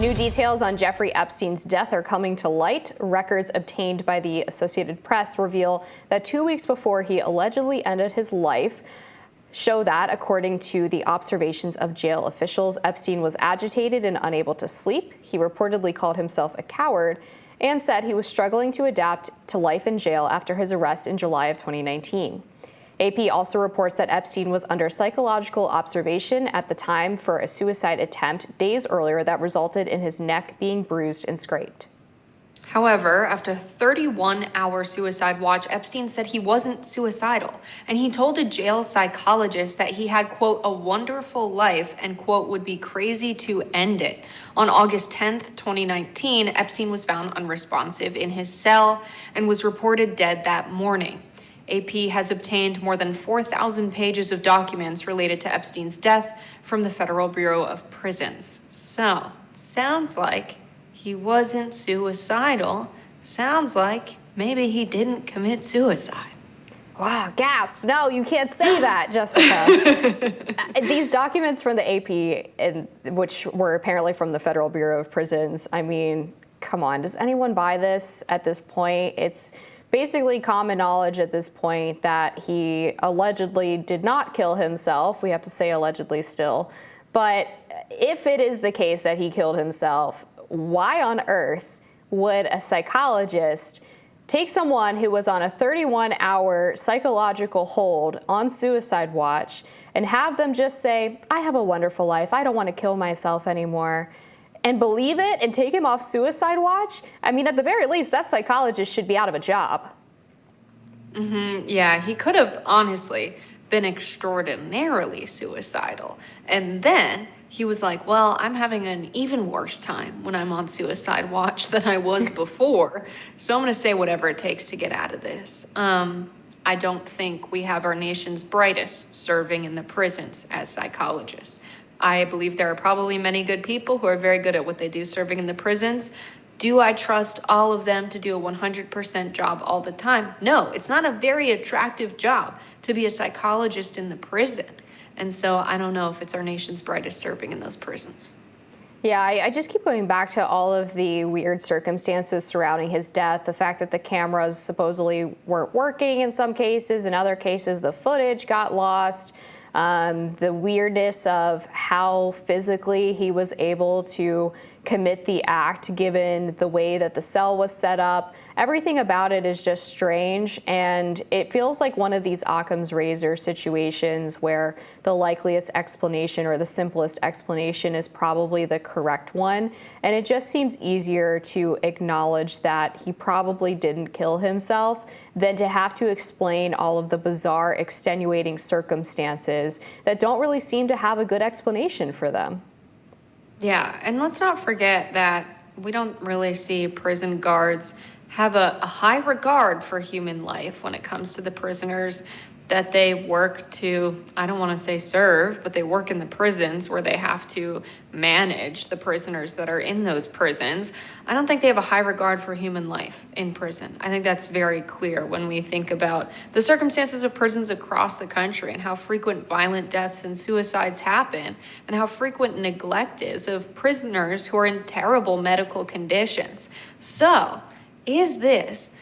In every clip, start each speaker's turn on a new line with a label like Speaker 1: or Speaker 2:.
Speaker 1: New details on Jeffrey Epstein's death are coming to light. Records obtained by the Associated Press reveal that 2 weeks before he allegedly ended his life, show that, according to the observations of jail officials, Epstein was agitated and unable to sleep. He reportedly called himself a coward and said he was struggling to adapt to life in jail after his arrest in July of 2019. AP also reports that Epstein was under psychological observation at the time for a suicide attempt days earlier that resulted in his neck being bruised and scraped.
Speaker 2: However, after a 31-hour suicide watch, Epstein said he wasn't suicidal, and he told a jail psychologist that he had, quote, a wonderful life and, quote, would be crazy to end it. On August 10th, 2019, Epstein was found unresponsive in his cell and was reported dead that morning. AP has obtained more than 4,000 pages of documents related to Epstein's death from the Federal Bureau of Prisons. So, sounds like he wasn't suicidal. Sounds like maybe he didn't commit suicide.
Speaker 1: Wow, gasp. No, you can't say that, Jessica. These documents from the AP, which were apparently from the Federal Bureau of Prisons, I mean, come on, does anyone buy this at this point? It's basically common knowledge at this point that he allegedly did not kill himself. We have to say allegedly still. But if it is the case that he killed himself, why on earth would a psychologist take someone who was on a 31-hour psychological hold on suicide watch and have them just say, I have a wonderful life, I don't want to kill myself anymore, and believe it and take him off suicide watch? I mean, at the very least, that psychologist should be out of a job.
Speaker 2: Yeah, he could have honestly been extraordinarily suicidal. And then he was like, well, I'm having an even worse time when I'm on suicide watch than I was before. So I'm going to say whatever it takes to get out of this. I don't think we have our nation's brightest serving in the prisons as psychologists. I believe there are probably many good people who are very good at what they do serving in the prisons. Do I trust all of them to do a 100% job all the time? No, it's not a very attractive job to be a psychologist in the prison. And so I don't know if it's our nation's brightest serving in those prisons.
Speaker 1: Yeah, I just keep going back to all of the weird circumstances surrounding his death. The fact that the cameras supposedly weren't working in some cases. In other cases, the footage got lost. The weirdness of how physically he was able to commit the act given the way that the cell was set up. Everything about it is just strange, and it feels like one of these Occam's razor situations where the likeliest explanation or the simplest explanation is probably the correct one, and it just seems easier to acknowledge that he probably didn't kill himself than to have to explain all of the bizarre extenuating circumstances that don't really seem to have a good explanation for them.
Speaker 2: Yeah, and let's not forget that we don't really see prison guards have a high regard for human life when it comes to the prisoners that they work to, I don't want to say serve, but they work in the prisons where they have to manage the prisoners that are in those prisons. I don't think they have a high regard for human life in prison. I think that's very clear when we think about the circumstances of prisons across the country and how frequent violent deaths and suicides happen and how frequent neglect is of prisoners who are in terrible medical conditions. So, is this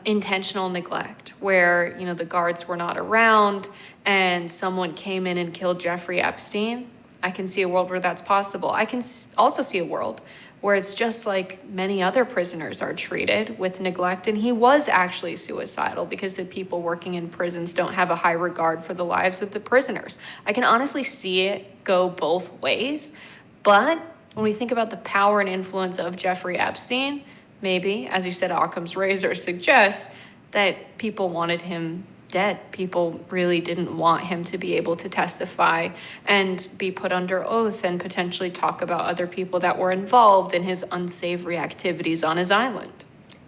Speaker 2: intentional neglect where, the guards were not around and someone came in and killed Jeffrey Epstein? I can see a world where that's possible. I can also see a world where it's just like many other prisoners are treated with neglect, and he was actually suicidal because the people working in prisons don't have a high regard for the lives of the prisoners. I can honestly see it go both ways, but when we think about the power and influence of Jeffrey Epstein, maybe, as you said, Occam's razor suggests that people wanted him dead. People really didn't want him to be able to testify and be put under oath and potentially talk about other people that were involved in his unsavory activities on his island.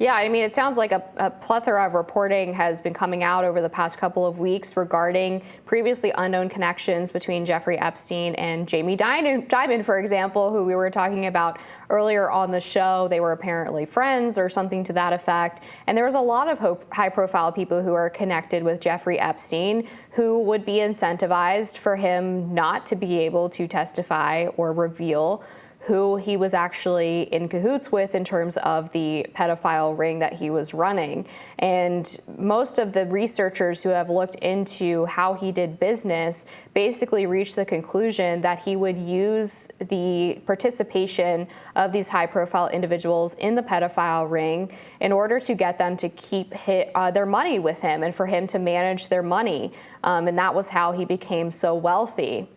Speaker 1: Yeah, I mean, it sounds like a plethora of reporting has been coming out over the past couple of weeks regarding previously unknown connections between Jeffrey Epstein and Jamie Dimon, for example, who we were talking about earlier on the show. They were apparently friends or something to that effect. And there was a lot of high-profile people who are connected with Jeffrey Epstein who would be incentivized for him not to be able to testify or reveal who he was actually in cahoots with in terms of the pedophile ring that he was running. And most of the researchers who have looked into how he did business basically reached the conclusion that he would use the participation of these high-profile individuals in the pedophile ring in order to get them to keep their money with him and for him to manage their money. And that was how he became so wealthy.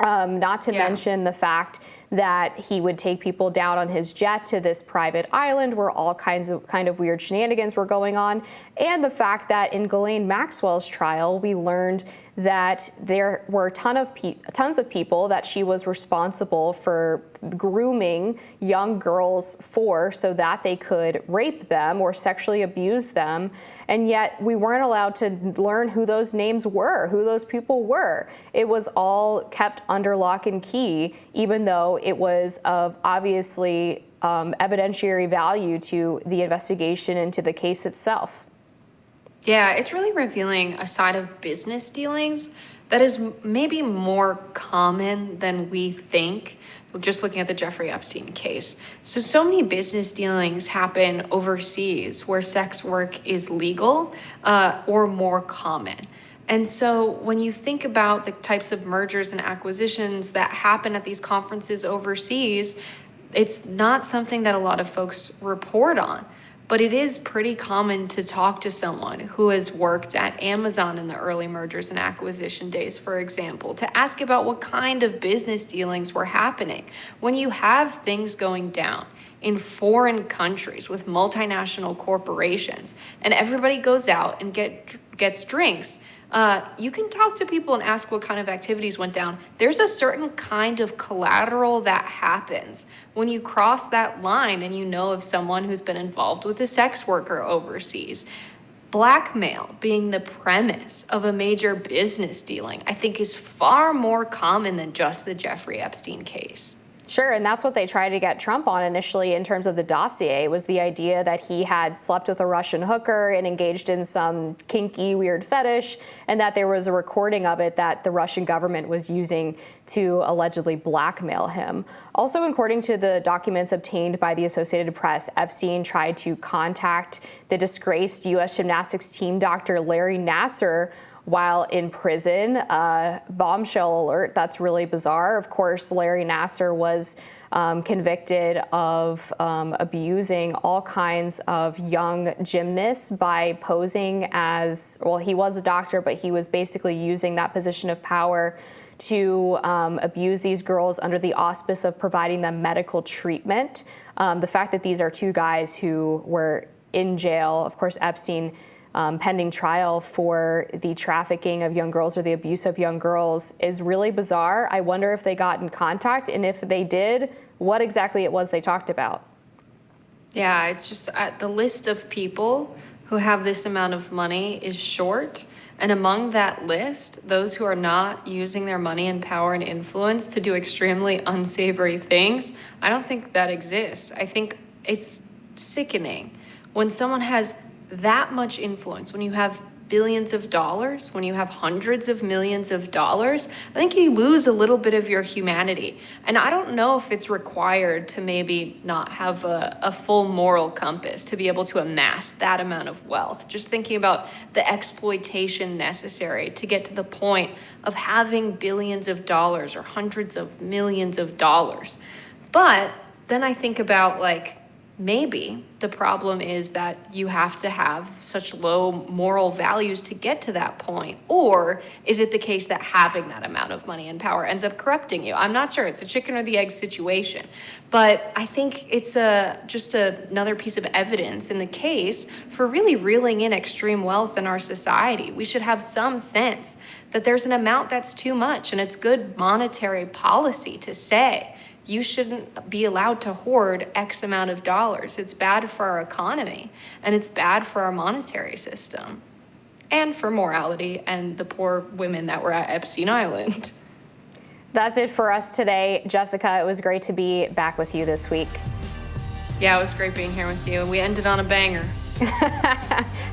Speaker 1: Not to mention the fact that he would take people down on his jet to this private island where all kinds of weird shenanigans were going on. And the fact that in Ghislaine Maxwell's trial, we learned that there were tons of people that she was responsible for grooming young girls for so that they could rape them or sexually abuse them. And yet we weren't allowed to learn who those names were, who those people were. It was all kept under lock and key, even though it was of obviously evidentiary value to the investigation into the case itself.
Speaker 2: Yeah, it's really revealing a side of business dealings that is maybe more common than we think, just looking at the Jeffrey Epstein case. So many business dealings happen overseas where sex work is legal or more common. And so when you think about the types of mergers and acquisitions that happen at these conferences overseas, it's not something that a lot of folks report on. But it is pretty common to talk to someone who has worked at Amazon in the early mergers and acquisition days, for example, to ask about what kind of business dealings were happening. When you have things going down in foreign countries with multinational corporations and everybody goes out and gets drinks, you can talk to people and ask what kind of activities went down. There's a certain kind of collateral that happens when you cross that line and you know of someone who's been involved with a sex worker overseas. Blackmail being the premise of a major business dealing, I think, is far more common than just the Jeffrey Epstein case.
Speaker 1: Sure, and that's what they tried to get Trump on initially in terms of the dossier, was the idea that he had slept with a Russian hooker and engaged in some kinky, weird fetish, and that there was a recording of it that the Russian government was using to allegedly blackmail him. Also, according to the documents obtained by the Associated Press, Epstein tried to contact the disgraced U.S. gymnastics team doctor Larry Nassar while in prison. Bombshell alert, that's really bizarre. Of course, Larry Nassar was convicted of abusing all kinds of young gymnasts by posing as, well, he was a doctor, but he was basically using that position of power to abuse these girls under the auspice of providing them medical treatment. The fact that these are two guys who were in jail, of course, Epstein, pending trial for the trafficking of young girls or the abuse of young girls, is really bizarre. I wonder if they got in contact, and if they did, what exactly it was they talked about.
Speaker 2: Yeah, it's just the list of people who have this amount of money is short. And among that list, those who are not using their money and power and influence to do extremely unsavory things, I don't think that exists. I think it's sickening when someone has that much influence, when you have billions of dollars, when you have hundreds of millions of dollars. I think you lose a little bit of your humanity. And I don't know if it's required to maybe not have a full moral compass to be able to amass that amount of wealth. Just thinking about the exploitation necessary to get to the point of having billions of dollars or hundreds of millions of dollars. But then I think about, like, maybe the problem is that you have to have such low moral values to get to that point. Or is it the case that having that amount of money and power ends up corrupting you? I'm not sure. It's a chicken or the egg situation. But I think it's just another piece of evidence in the case for really reeling in extreme wealth in our society. We should have some sense that there's an amount that's too much, and it's good monetary policy to say, you shouldn't be allowed to hoard X amount of dollars. It's bad for our economy, and it's bad for our monetary system, and for morality and the poor women that were at Epstein Island.
Speaker 1: That's it for us today. Jessica, it was great to be back with you this week.
Speaker 2: Yeah, it was great being here with you. We ended on a banger.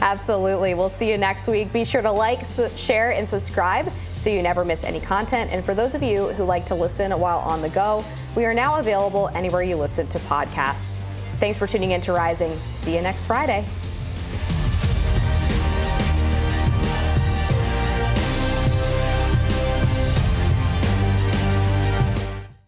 Speaker 1: Absolutely. We'll see you next week. Be sure to like, share, and subscribe so you never miss any content. And for those of you who like to listen while on the go, we are now available anywhere you listen to podcasts. Thanks for tuning in to Rising. See you next Friday.